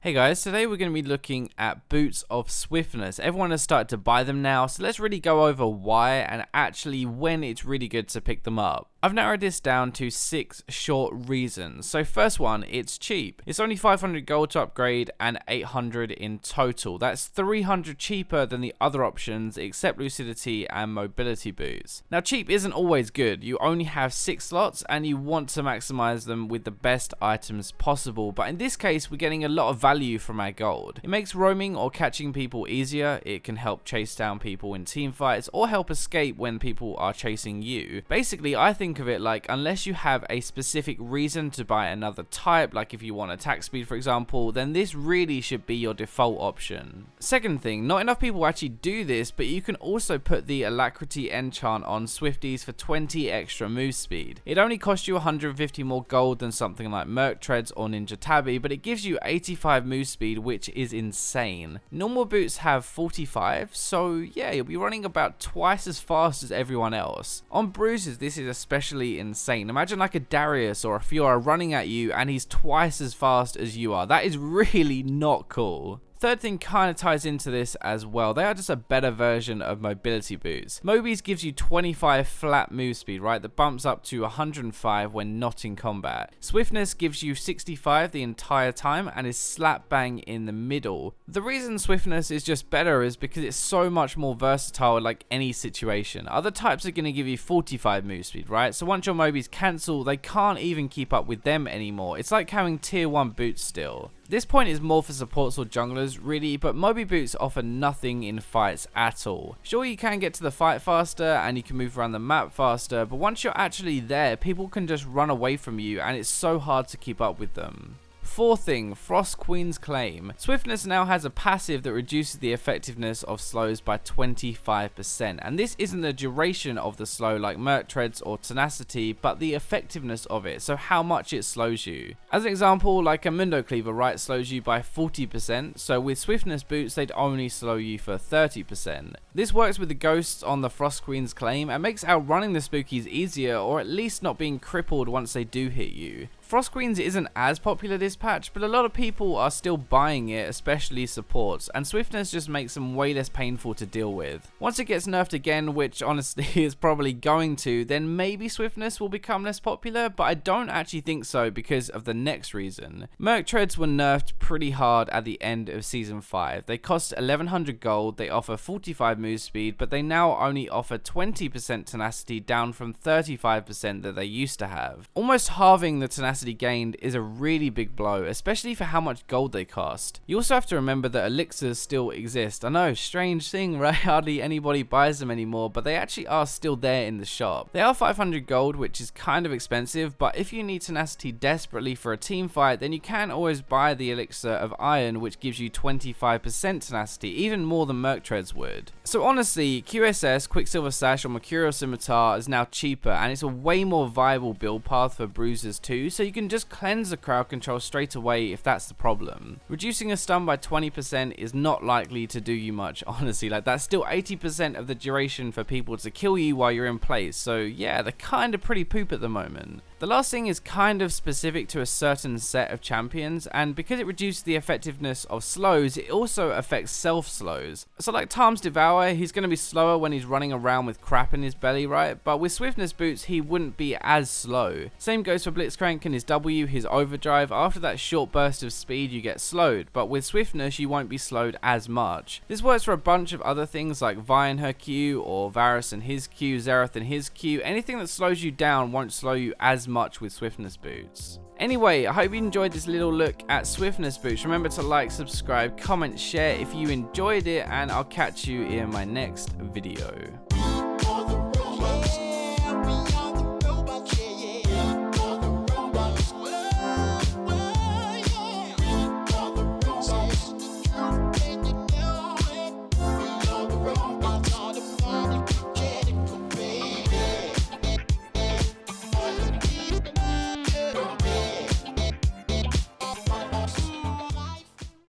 Hey guys, today we're going to be looking at Boots of Swiftness. Everyone has started to buy them now, so let's really go over why and actually when it's really good to pick them up. I've narrowed this down to 6 short reasons. So first one, it's cheap. It's only 500 gold to upgrade and 800 in total. That's 300 cheaper than the other options except Lucidity and Mobility boots. Now cheap isn't always good. You only have 6 slots and you want to maximize them with the best items possible, but in this case we're getting a lot of value from our gold. It makes roaming or catching people easier. It can help chase down people in team fights or help escape when people are chasing you. Basically, I think of it like, unless you have a specific reason to buy another type, like if you want attack speed for example, then this really should be your default option. Second thing, not enough people actually do this, but you can also put the ALACRITY enchant on Swifties for 20 extra move speed. It only costs you 150 more gold than something like MERC treads or Ninja Tabby, but it gives you 85 move speed, which is insane. Normal boots have 45, so yeah, you'll be running about twice as fast as everyone else. On bruises, this is especially insane. Imagine like a Darius or a Fiora running at you and he's twice as fast as you are. That is really not cool. Third thing kind of ties into this as well. They are just a better version of mobility boots. Mobies gives you 25 flat move speed, right? That bumps up to 105 when not in combat. Swiftness gives you 65 the entire time and is slap bang in the middle. The reason Swiftness is just better is because it's so much more versatile in like any situation. Other types are going to give you 45 move speed, right? So once your Mobies cancel, they can't even keep up with them anymore. It's like having tier 1 boots still. This point is more for supports or junglers really, but Mobi boots offer nothing in fights at all. Sure, you can get to the fight faster and you can move around the map faster, but once you're actually there, people can just run away from you and it's so hard to keep up with them. Fourth thing, Frost Queen's Claim. Swiftness now has a passive that reduces the effectiveness of slows by 25%, and this isn't the duration of the slow like MERC treads or tenacity, but the effectiveness of it, so how much it slows you. As an example, like a Mundo Cleaver, right, slows you by 40%, so with Swiftness boots they'd only slow you for 30%. This works with the ghosts on the Frost Queen's Claim and makes outrunning the spookies easier, or at least not being crippled once they do hit you. Frost Queens isn't as popular this patch, but a lot of people are still buying it, especially supports, and Swiftness just makes them way less painful to deal with. Once it gets nerfed again, which honestly is probably going to, then maybe Swiftness will become less popular, but I don't actually think so because of the next reason. MERC treads were nerfed pretty hard at the end of Season 5. They cost 1100 gold, they offer 45 move speed, but they now only offer 20% tenacity down from 35% that they used to have. Almost halving the tenacity gained is a really big blow, especially for how much gold they cost. You also have to remember that elixirs still exist. I know, strange thing, right? Hardly anybody buys them anymore, but they actually are still there in the shop. They are 500 gold, which is kind of expensive, but if you need tenacity desperately for a team fight, then you can always buy the elixir of iron, which gives you 25% tenacity, even more than MERC treads would. So honestly, QSS, Quicksilver Sash or Mercurial Scimitar is now cheaper, and it's a way more viable build path for bruisers too, so you can just cleanse the crowd control straight away if that's the problem. Reducing a stun by 20% is not likely to do you much, honestly. Like, that's still 80% of the duration for people to kill you while you're in place, so yeah, they're kind of pretty poop at the moment. The last thing is kind of specific to a certain set of champions, and because it reduces the effectiveness of slows, it also affects self-slows. So like Tarm's Devour, he's going to be slower when he's running around with crap in his belly, right? But with Swiftness boots, he wouldn't be as slow. Same goes for Blitzcrank and his W, his overdrive. After that short burst of speed, you get slowed, but with Swiftness, you won't be slowed as much. This works for a bunch of other things like Vi and her Q, or Varus and his Q, Xerath and his Q. Anything that slows you down won't slow you as much with Swiftness boots. Anyway, I hope you enjoyed this little look at Swiftness boots. Remember to like, subscribe, comment, share if you enjoyed it, and I'll catch you in my next video.